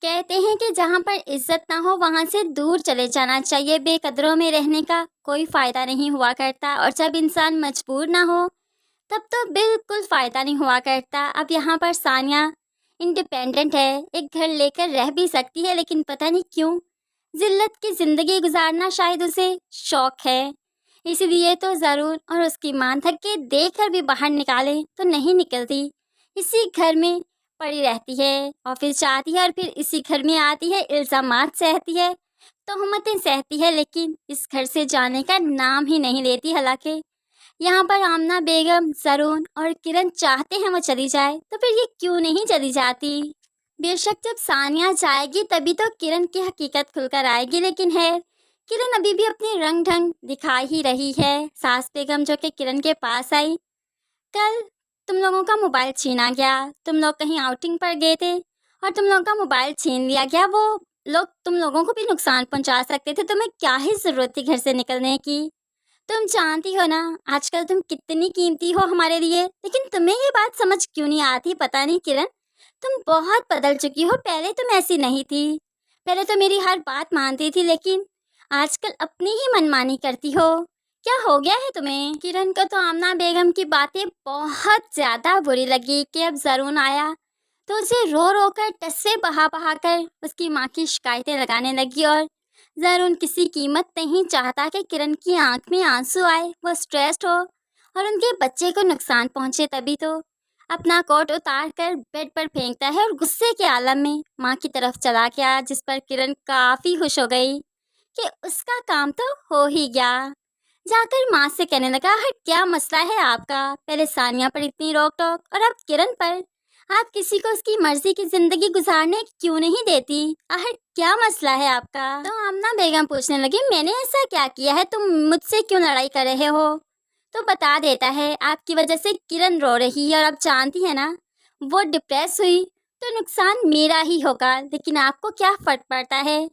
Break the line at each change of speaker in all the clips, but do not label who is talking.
कहते हैं कि जहाँ पर इज्जत ना हो वहाँ से दूर चले जाना चाहिए। बेकदरों में रहने का कोई फ़ायदा नहीं हुआ करता और जब इंसान मजबूर ना हो तब तो बिल्कुल फ़ायदा नहीं हुआ करता। अब यहाँ पर सानिया इंडिपेंडेंट है, एक घर लेकर रह भी सकती है, लेकिन पता नहीं क्यों ज़िल्लत की ज़िंदगी गुजारना शायद उसे शौक है। इसीलिए तो ज़रूर और उसकी माँ धक्के देकर भी बाहर निकाले तो नहीं निकलती। इसी घर में पड़ी रहती है, ऑफिस जाती है और फिर इसी घर में आती है, इल्ज़ामात सहती है, तोहमतें सहती है, लेकिन इस घर से जाने का नाम ही नहीं लेती। हालांकि यहाँ पर आमना बेगम, जरून और किरण चाहते हैं वो चली जाए, तो फिर ये क्यों नहीं चली जाती। बेशक जब सानिया जाएगी तभी तो किरण की हकीकत खुलकर आएगी, लेकिन है किरण अभी भी अपने रंग ढंग दिखा ही रही है। सास बेगम जो कि किरण के पास आई, कल तुम लोगों का मोबाइल छीना गया, तुम लोग कहीं आउटिंग पर गए थे और तुम लोगों का मोबाइल छीन लिया गया। वो लोग तुम लोगों को भी नुकसान पहुंचा सकते थे, तुम्हें क्या ही ज़रूरत थी घर से निकलने की। तुम जानती हो ना आजकल तुम कितनी कीमती हो हमारे लिए, लेकिन तुम्हें ये बात समझ क्यों नहीं आती पता नहीं किरण। तुम बहुत बदल चुकी हो, पहले तुम ऐसी नहीं थी। पहले तो मेरी हर बात मानती थी, लेकिन आजकल अपनी ही मनमानी करती हो। क्या हो गया है तुम्हें। किरण को तो आमना बेगम की बातें बहुत ज्यादा बुरी लगी कि अब जरून आया तो उसे रो रो कर टस्से बहा बहा कर उसकी माँ की शिकायतें लगाने लगी। और जरून किसी कीमत नहीं चाहता कि किरण की आंख में आंसू आए, वो स्ट्रेस्ड हो और उनके बच्चे को नुकसान पहुंचे। तभी तो अपना कोट उतार कर बेड पर फेंकता है और गुस्से के आलम में माँ की तरफ चला गया, जिस पर किरण काफी खुश हो गई कि उसका काम तो हो ही गया। जाकर माँ से कहने लगा, हर क्या मसला है आपका। पहले सानिया पर इतनी रोक टोक और अब किरण पर। आप किसी को उसकी मर्जी की जिंदगी गुजारने क्यों नहीं देती। आखिर क्या मसला है आपका। तो आमना बेगम पूछने लगी, मैंने ऐसा क्या किया है, तुम मुझसे क्यों लड़ाई कर रहे हो। तो बता देता है, आपकी वजह से किरण रो रही है और आप जानती है ना वो डिप्रेस हुई तो नुकसान मेरा ही होगा, लेकिन आपको क्या फर्क पड़ता है।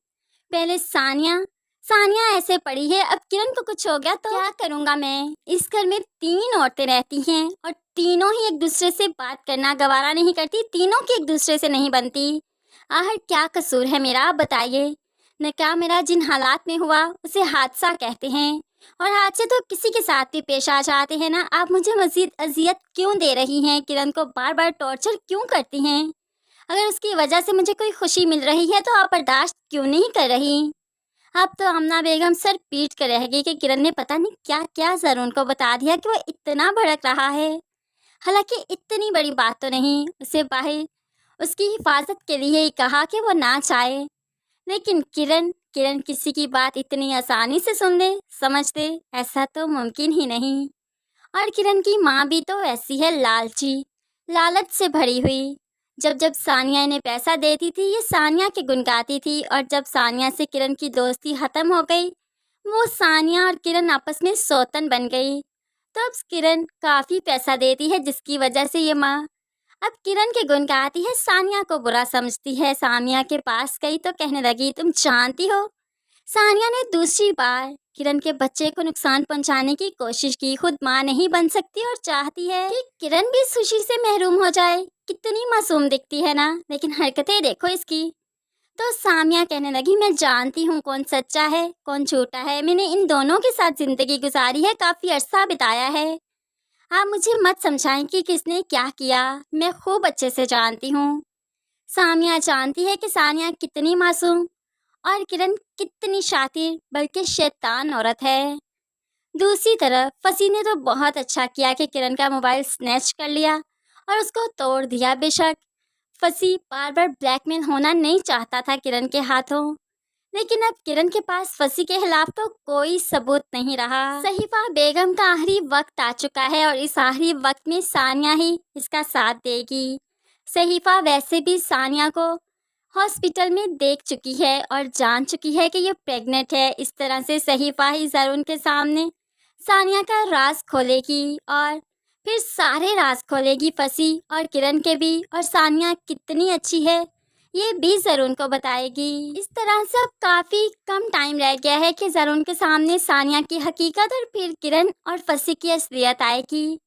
पहले सानिया सानिया ऐसे पड़ी है, अब किरण को कुछ हो गया तो क्या करूँगा मैं। इस घर में 3 औरतें रहती हैं और तीनों ही एक दूसरे से बात करना गवारा नहीं करती, तीनों की एक दूसरे से नहीं बनती। आखिर क्या कसूर है मेरा, आप बताइए। निकाह मेरा जिन हालात में हुआ उसे हादसा कहते हैं, और हादसे तो किसी के साथ भी पेश आ जाते हैं ना। आप मुझे मजीद अजियत क्यों दे रही हैं, किरण को बार बार टॉर्चर क्यों करती हैं। अगर उसकी वजह से मुझे कोई खुशी मिल रही है तो आप बर्दाश्त क्यों नहीं कर रही। अब तो आमना बेगम सर पीट कर रह गई कि किरण ने पता नहीं क्या क्या जरून को बता दिया कि वो इतना भड़क रहा है। हालांकि इतनी बड़ी बात तो नहीं, उसे बाहर उसकी हिफाजत के लिए ही कहा कि वो ना चाहे, लेकिन किरण किरण किसी की बात इतनी आसानी से सुन ले समझ ले, ऐसा तो मुमकिन ही नहीं। और किरण की माँ भी तो ऐसी है, लालची, लालच से भरी हुई। जब जब सानिया इन्हें पैसा देती थी ये सानिया के गुण गाती थी, और जब सानिया से किरण की दोस्ती खत्म हो गई वो सानिया और किरण आपस में सौतन बन गई। तो अब किरण काफ़ी पैसा देती है, जिसकी वजह से ये माँ अब किरण के गुण गाती है, सानिया को बुरा समझती है। सानिया के पास गई तो कहने लगी, तुम जानती हो सानिया ने दूसरी बार किरण के बच्चे को नुकसान पहुंचाने की कोशिश की। खुद माँ नहीं बन सकती और चाहती है कि किरण भी इस खुशी से महरूम हो जाए। कितनी मासूम दिखती है ना, लेकिन हरकतें देखो इसकी। तो सामिया कहने लगी, मैं जानती हूँ कौन सच्चा है कौन झूठा है, मैंने इन दोनों के साथ जिंदगी गुजारी है, काफी अरसा बिताया है। आप मुझे मत समझाएं कि किसने क्या किया, मैं खूब अच्छे से जानती हूँ। सामिया जानती है कि सानिया कितनी मासूम और किरण कितनी शातिर बल्कि शैतान औरत है। दूसरी तरफ फसी ने तो बहुत अच्छा किया कि किरण का मोबाइल स्नैच कर लिया और उसको तोड़ दिया। बेशक फसी बार बार ब्लैकमेल होना नहीं चाहता था किरण के हाथों, लेकिन अब किरण के पास फसी के खिलाफ तो कोई सबूत नहीं रहा। सहीफा बेगम का आखिरी वक्त आ चुका है और इस आखिरी वक्त में सानिया ही इसका साथ देगी। सहीफा वैसे भी सानिया को हॉस्पिटल में देख चुकी है और जान चुकी है कि ये प्रेग्नेंट है। इस तरह से सहीफा ही जरून के सामने सानिया का राज खोलेगी और फिर सारे राज खोलेगी फसी और किरण के भी, और सानिया कितनी अच्छी है ये भी जरून को बताएगी। इस तरह से अब काफ़ी कम टाइम रह गया है कि जरून के सामने सानिया की हकीकत और फिर किरण और फसी की असलियत आएगी।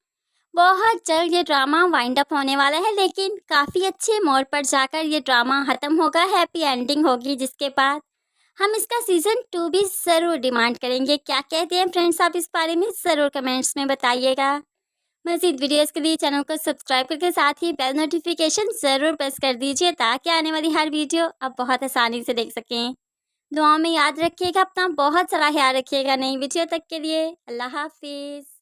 बहुत जल्द ये ड्रामा वाइंड अप होने वाला है, लेकिन काफ़ी अच्छे मोड़ पर जाकर ये ड्रामा ख़त्म होगा, हैप्पी एंडिंग होगी, जिसके बाद हम इसका सीज़न 2 भी ज़रूर डिमांड करेंगे। क्या कहते हैं फ्रेंड्स आप इस बारे में? ज़रूर कमेंट्स में बताइएगा। मज़ीद वीडियोज़ के लिए चैनल को सब्सक्राइब करके साथ ही बेल नोटिफिकेशन ज़रूर प्रेस कर दीजिए, ताकि आने वाली हर वीडियो आप बहुत आसानी से देख सकें। दुआओं में याद रखिएगा, अपना बहुत सारा ख्याल रखिएगा। नई वीडियो तक के लिए अल्लाह हाफिज़।